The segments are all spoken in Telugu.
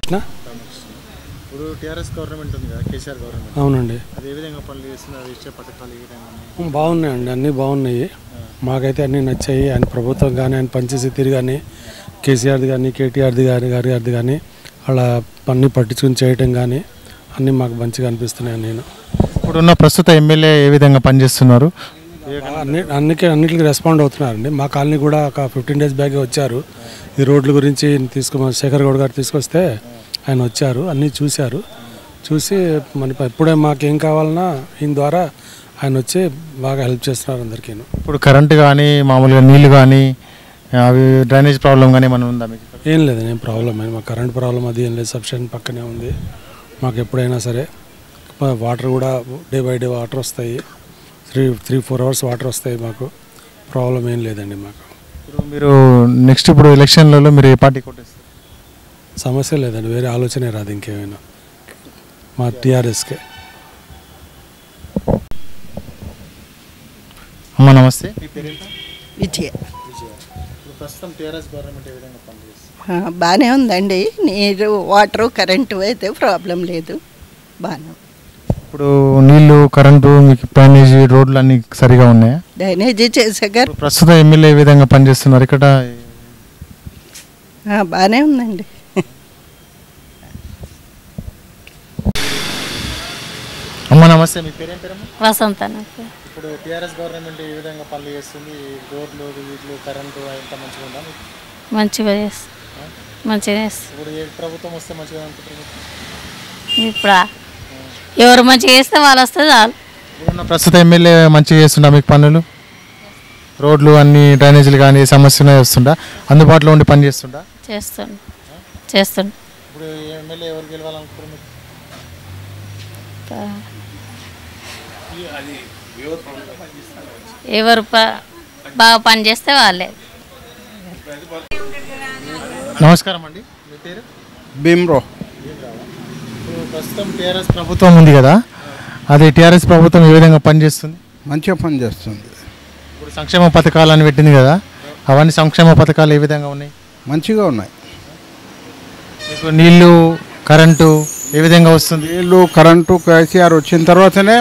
ఇప్పుడు టీఆర్ఎస్ గవర్నమెంట్ ఉంది కదా, కేసీఆర్ గవర్నమెంట్. అవునండి. అది ఏ విధంగా పనులు చేస్తుంది, అది ఇచ్చే పథకాలు ఏ విధంగా బాగున్నాయండి, అన్నీ బాగున్నాయి. మాకైతే అన్నీ నచ్చాయి. ఆయన ప్రభుత్వం కానీ, ఆయన పనిచేసే తీరు కానీ, కేసీఆర్ది కానీ, కేటీఆర్ది గారిది కానీ అలా అన్నీ పట్టించుకుని చేయటం కానీ అన్నీ మాకు మంచిగా అనిపిస్తున్నాయి. నేను ఇప్పుడున్న ప్రస్తుత ఎమ్మెల్యే ఏ విధంగా పనిచేస్తున్నారు? అన్నిటికీ రెస్పాండ్ అవుతున్నారండి. మా కాలనీ కూడా ఒక 15 days బ్యాగే వచ్చారు. ఈ రోడ్ల గురించి శేఖర్ గౌడ్ గారు తీసుకొస్తే ఆయన వచ్చారు, అన్నీ చూసి మన ఎప్పుడే మాకేం కావాలన్నా ఈయన ద్వారా ఆయన వచ్చి బాగా హెల్ప్ చేస్తున్నారు అందరికీ. ఇప్పుడు కరెంటు కానీ, మామూలుగా నీళ్లు కానీ, అవి డ్రైనేజ్ ప్రాబ్లం కానీ ఏమైనా ఉందా మీకు? ఏం లేదు, ఏం ప్రాబ్లం లేదు. మాకు కరెంట్ ప్రాబ్లం అది ఏం లేదు. సబ్స్టేషన్ పక్కనే ఉంది. మాకు ఎప్పుడైనా సరే వాటర్ కూడా డే బై డే వాటర్ వస్తాయి. 3-4 hours వాటర్ వస్తాయి. మాకు ప్రాబ్లం ఏం లేదండి. మాకు మీరు నెక్స్ట్ ఇప్పుడు ఎలక్షన్లలో మీరు ఏ పార్టీ కొట్టేస్తారు? సమస్య లేదండి, వేరే ఆలోచనే రాదు ఇంకేమైనా. మా టీఆర్ఎస్కే. అమ్మ నమస్తే. విజయ. ప్రస్తుతం టీఆర్ఎస్ గవర్నమెంట్ ఏ విధంగా పనిచేస్తుంది? బాగానే ఉందండి. నీరు, వాటరు, కరెంటు అయితే ప్రాబ్లం లేదు, బాగానే. ఇప్పుడు నీళ్లు, కరెంటు, మీకు డ్రైనేజీ, రోడ్లు అన్నీ సరిగా ఉన్నాయా? డ్రైనేజీ చేసాక ప్రస్తుత ఎమ్మెల్యే ఏ విధంగా పనిచేస్తున్నారు ఇక్కడ? బాగానే ఉందండి. అమ్మ నమస్తే. మీ పేరేం పేరమ్మా? వసంత. ఇప్పుడు టీఆర్ఎస్ గవర్నమెంట్ ఏ విధంగా పనులు చేస్తుంది? రోడ్లు, వీట్లు, కరెంటు ఎంత మంచిగా ఉందా? మంచిగా చేస్తుంది. ఇప్పుడు ఏ ప్రభుత్వం వస్తే మంచిగా అనుకుంటున్నారు? ఇప్పుడు ఎవరు మంచిగా చేస్తే వాళ్ళు వస్తే చాలు. ఇప్పుడున్న ప్రస్తుత ఎమ్మెల్యే మంచిగా చేస్తుందా మీకు పనులు? రోడ్లు అన్ని, డ్రైనేజీలు కానీ సమస్యలు వస్తుందా? అందుబాటులో ఉండి పని చేస్తుందా? చేస్తుండు. ఇప్పుడు ఎమ్మెల్యే ఎవరు గెలవాలనుకుంటున్నారు? ఎవరు బాగా పని చేస్తే వాళ్ళే. నమస్కారం అండి. మీ పేరు? భీమ్రో. ప్రస్తుతం టీఆర్ఎస్ ప్రభుత్వం ఉంది కదా, అది టీఆర్ఎస్ ప్రభుత్వం ఏ విధంగా పనిచేస్తుంది? మంచిగా పనిచేస్తుంది. ఇప్పుడు సంక్షేమ పథకాలు అని పెట్టింది కదా, అవన్నీ సంక్షేమ పథకాలు ఏ విధంగా ఉన్నాయి? మంచిగా ఉన్నాయి. మీకు నీళ్లు, కరెంటు ఏ విధంగా వస్తుంది? నీళ్ళు, కరెంటు కేసీఆర్ వచ్చిన తర్వాతనే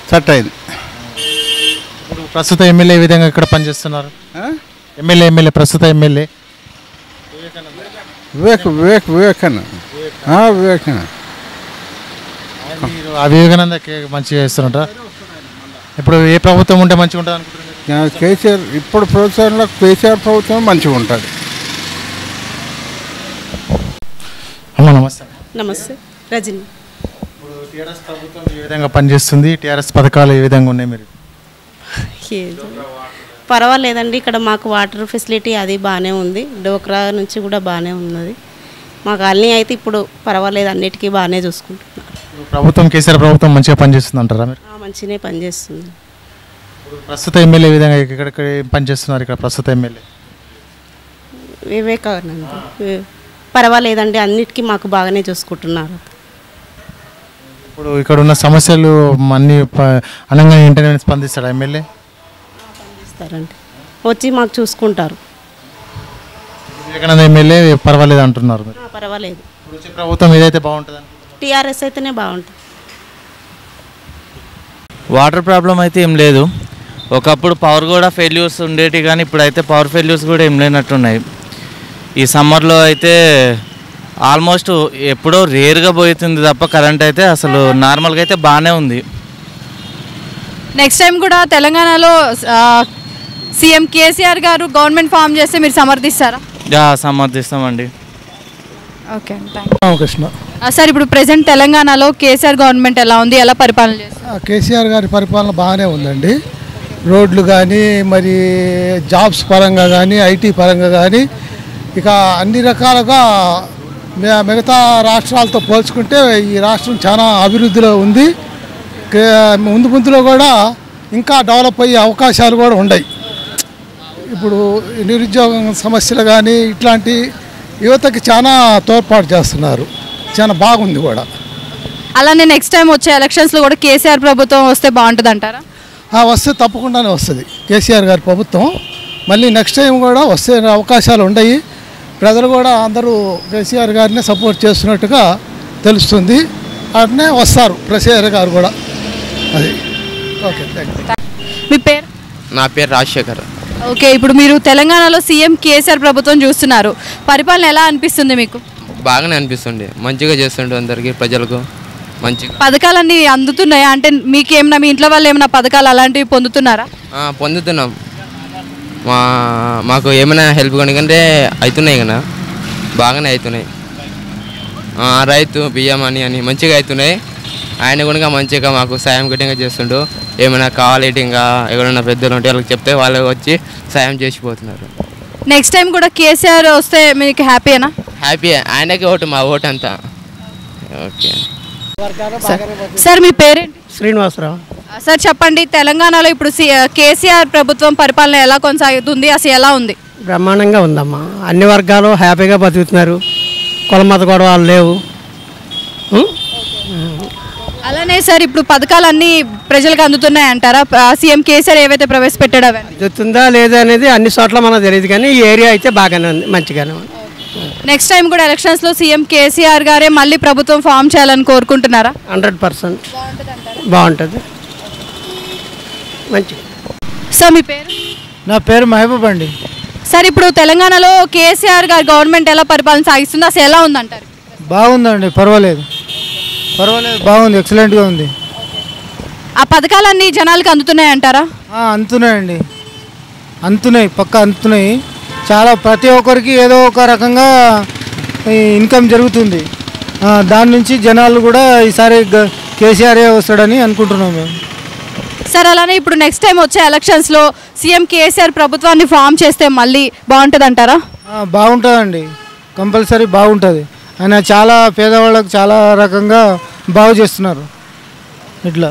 సెట్ అయింది. ఇప్పుడు ప్రస్తుత ఎమ్మెల్యే ఏ విధంగా ఇక్కడ పనిచేస్తున్నారు? ప్రస్తుత ఎమ్మెల్యే వివేకానంద. వివేకానంద మంచిగా చేస్తున్నట. ఇప్పుడు ఏ ప్రభుత్వం ఉంటే మంచిగా ఉంటుంది అనుకుంటున్నారు? కేసీఆర్. ఇప్పుడు ప్రభుత్వంలో కేసీఆర్ ప్రభుత్వం మంచిగా ఉంటుంది. అమ్మ నమస్తే. నమస్తే. రజని. ఇప్పుడు టీఆర్ఎస్ ప్రభుత్వం ఏ విధంగా పనిచేస్తుంది? టీఆర్ఎస్ పథకాలు ఏ విధంగా ఉన్నాయి? మీరు పర్వాలేదండి, ఇక్కడ మాకు వాటర్ ఫెసిలిటీ అది బాగానే ఉంది. డోక్రా నుంచి కూడా బాగానే ఉన్నది. మా కాలనీ అయితే ఇప్పుడు పర్వాలేదు, అన్నిటికీ బాగానే చూసుకుంటున్నారు. ప్రభుత్వం, కేసీఆర్ ప్రభుత్వం మంచిగా పనిచేస్తుంది అంటారా మీరు? మంచిగానే పనిచేస్తుంది. ప్రస్తుత ఎమ్మెల్యే విధంగా ఇక్కడ పనిచేస్తున్నారు? ఇక్కడ ప్రస్తుత ఎమ్మెల్యే వివేకానంద పర్వాలేదండి, అన్నిటికీ మాకు బాగానే చూసుకుంటున్నారు. ఇప్పుడు ఇక్కడ ఉన్న సమస్యలు అన్ని అనగా వెంటనే స్పందిస్తాడు ఎమ్మెల్యే? స్పందిస్తారండి, వచ్చి మాకు చూసుకుంటారు. వివేకానంద ఎమ్మెల్యే పర్వాలేదు అంటున్నారు మీరు? పర్వాలేదు. వచ్చే ప్రభుత్వం ఏదైతే బాగుంటుంది? టీఆర్ఎస్ అయితేనే బాగుంటుంది. వాటర్ ప్రాబ్లం అయితే ఏం లేదు. ఒకప్పుడు పవర్ కూడా ఫెయిల్యూర్స్ ఉండేవి, కానీ ఇప్పుడైతే పవర్ ఫెయిల్యూర్స్ కూడా ఏం లేనట్టున్నాయి. ఈ సమ్మర్లో అయితే ఆల్మోస్ట్ ఎప్పుడో రేర్గా పోతుంది తప్ప కరెంట్ అయితే అసలు నార్మల్గా అయితే బాగానే ఉంది. నెక్స్ట్ టైం కూడా తెలంగాణలో సీఎం కేసీఆర్ గారు గవర్నమెంట్ ఫామ్ చేస్తే మీరు సమర్థిస్తారా? సమర్థిస్తామండి. ఓకే, రామకృష్ణ. సార్, ఇప్పుడు ప్రెసెంట్ తెలంగాణలో కేసీఆర్ గవర్నమెంట్ ఎలా ఉంది, ఎలా పరిపాలన చేస్తారు? కేసీఆర్ గారి పరిపాలన బాగానే ఉందండి. రోడ్లు కానీ, మరి జాబ్స్ పరంగా కానీ, ఐటీ పరంగా కానీ, ఇక అన్ని రకాలుగా మిగతా రాష్ట్రాలతో పోల్చుకుంటే ఈ రాష్ట్రం చాలా అభివృద్ధిలో ఉంది. ముందులో కూడా ఇంకా డెవలప్ అయ్యే అవకాశాలు కూడా ఉన్నాయి. ఇప్పుడు నిరుద్యోగ సమస్యలు కానీ ఇట్లాంటి యువతకి చాలా తోడ్పాటు చేస్తున్నారు, చాలా బాగుంది కూడా. అలానే నెక్స్ట్ టైం వచ్చే ఎలక్షన్స్లో కూడా కేసీఆర్ ప్రభుత్వం వస్తే బాగుంటుంది అంటారా? వస్తే తప్పకుండానే వస్తుంది కేసీఆర్ గారి ప్రభుత్వం. మళ్ళీ నెక్స్ట్ టైం కూడా వస్తే అవకాశాలు ఉన్నాయి. ప్రజలు కూడా అందరూ కేసీఆర్ గారిని సపోర్ట్ చేస్తున్నట్టుగా తెలుస్తుంది. అట్నే వస్తారు కేసీఆర్ గారు కూడా. అది ఓకే, థ్యాంక్ యూ. మీ పేరు? నా పేరు రాజశేఖర్. ఓకే, ఇప్పుడు మీరు తెలంగాణలో సీఎం కేసీఆర్ ప్రభుత్వం చూస్తున్నారు, పరిపాలన ఎలా అనిపిస్తుంది మీకు? బాగానే అనిపిస్తుంది, మంచిగా చేస్తుండే అందరికీ ప్రజలకు మంచిగా. పథకాలన్నీ అందుతున్నాయా? అంటే మీకేమన్నా మీ ఇంట్లో వాళ్ళు ఏమైనా పథకాలు అలాంటివి పొందుతున్నారా? పొందుతున్నాం. మాకు ఏమైనా హెల్ప్ కానీ అవుతున్నాయి కదా, బాగానే అవుతున్నాయి. రైతు బియ్యం అని మంచిగా అవుతున్నాయి. ఆయన కూడా మంచిగా మాకు సాయం గట్టిగా చేస్తుండు. ఏమైనా కావాలి ఇంకా ఎవరైనా పెద్దలు ఉంటే వాళ్ళకి చెప్తే వాళ్ళు వచ్చి సాయం చేసిపోతున్నారు. నెక్స్ట్ టైం కూడా కేసీఆర్ వస్తే మీకు హ్యాపీయేనా? హ్యాపీ, ఆయనకి ఓటు, మా ఓటు అంతా. ఓకే సార్, మీ పేరేంటి? శ్రీనివాసరావు. సార్ చెప్పండి, తెలంగాణలో ఇప్పుడు కేసీఆర్ ప్రభుత్వం పరిపాలన ఎలా కొనసాగుతుంది, అసలు ఎలా ఉంది? బ్రహ్మాండంగా ఉందమ్మా, అన్ని వర్గాలు హ్యాపీగా బతుకుతున్నారు, కులమత గొడవలు లేవు. అలానే సార్, ఇప్పుడు పథకాలన్నీ ప్రజలకు అందుతున్నాయి అంటారా? సీఎం కేసీఆర్ ఏవైతే ప్రవేశపెట్టాడో అందుతుందా లేదా అనేది అన్ని చోట్ల మనకు తెలియదు, కానీ ఈ ఏరియా అయితే బాగానే ఉంది, మంచిగానే ఉంది. నెక్స్ట్ టైం కూడా ఎలక్షన్స్లో సీఎం కేసీఆర్ గారే మళ్ళీ ప్రభుత్వం ఫామ్ చేయాలని కోరుకుంటున్నారా? 100% బాగుంటుంది, మంచి. సార్, మీ పేరు? నా పేరు మహబూబ్ అండి. సార్, ఇప్పుడు తెలంగాణలో కేసీఆర్ గారి గవర్నమెంట్ ఎలా పరిపాలన సాగిస్తుందో అసలు ఎలా ఉందంటారు? బాగుందండి, పర్వాలేదు, బాగుంది, ఎక్సలెంట్గా ఉంది. ఆ పథకాలన్నీ జనాలకు అందుతున్నాయి అంటారా? అందుతున్నాయండి, అందుతున్నాయి, పక్కా అందుతున్నాయి. చాలా ప్రతి ఒక్కరికి ఏదో ఒక రకంగా ఇన్కమ్ జరుగుతుంది. దాని నుంచి జనాలు కూడా ఈసారి కేసీఆరే వస్తాడని అనుకుంటున్నాం మేము. సార్, అలానే ఇప్పుడు నెక్స్ట్ టైం వచ్చే ఎలక్షన్స్లో సీఎం కేసీఆర్ ప్రభుత్వాన్ని ఫామ్ చేస్తే మళ్ళీ బాగుంటుంది అంటారా? బాగుంటుందండి, కంపల్సరీ బాగుంటుంది. ఆయన చాలా పేదవాళ్ళకు చాలా రకంగా బాగు చేస్తున్నారు ఇట్లా.